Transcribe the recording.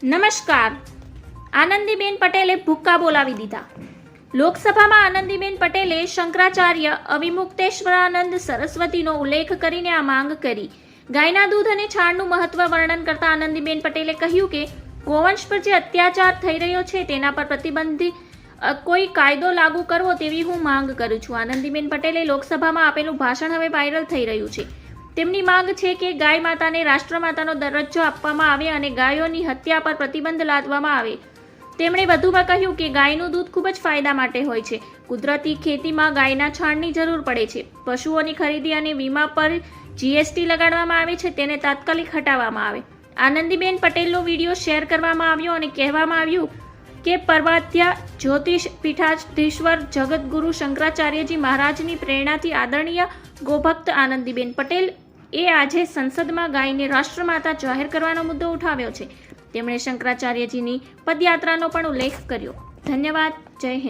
નમસ્કાર. આનંદીબેન પટેલે ભૂક્કા બોલાવી દીધા. લોકસભામાં આનંદીબેન પટેલે શંકરાચાર્ય અવિમુક્તેશ્વરાનંદ સરસ્વતીનો ઉલ્લેખ કરીને આ માંગ કરી. ગાયના દૂધ અને છાણનું મહત્વ વર્ણન કરતા આનંદીબેન પટેલે કહ્યું કે ગોવંશ પર જે અત્યાચાર થઈ રહ્યો છે તેના પર પ્રતિબંધિત કોઈ કાયદો લાગુ કરવો તેવી હું માંગ કરું છું. આનંદીબેન પટેલે લોકસભામાં આપેલું ભાષણ હવે વાયરલ થઈ રહ્યું છે. તેમની માંગ છે કે ગાય માતાને રાષ્ટ્રમાતાનો દરજ્જો આપવામાં આવે અને ગાયોની હત્યા પર પ્રતિબંધ લાદવામાં આવે. તેમણે વધુમાં કહ્યું કે ગાયનું દૂધ ખૂબ જ ફાયદા માટે હોય છે. કુદરતી ખેતીમાં ગાયના છાણની જરૂર પડે છે. પશુઓની ખરીદી અને વીમા પર જીએસટી લગાડવામાં આવે છે, તેને તાત્કાલિક હટાવવામાં આવે. આનંદીબેન પટેલનો વિડીયો શેર કરવામાં આવ્યો અને કહેવામાં આવ્યું કે પરવાધ્યા જ્યોતિષ પીઠાધીશ્વર જગતગુરુ શંકરાચાર્યજી મહારાજની પ્રેરણાથી આદરણીય ગોભક્ત આનંદીબેન પટેલ એ આજે સંસદમાં ગાયને રાષ્ટ્રમાતા જાહેર કરવાનો મુદ્દો ઉઠાવ્યો છે. તેમણે શંકરાચાર્યજીની પદયાત્રાનો પણ ઉલ્લેખ કર્યો. ધન્યવાદ. જય હિન્દ.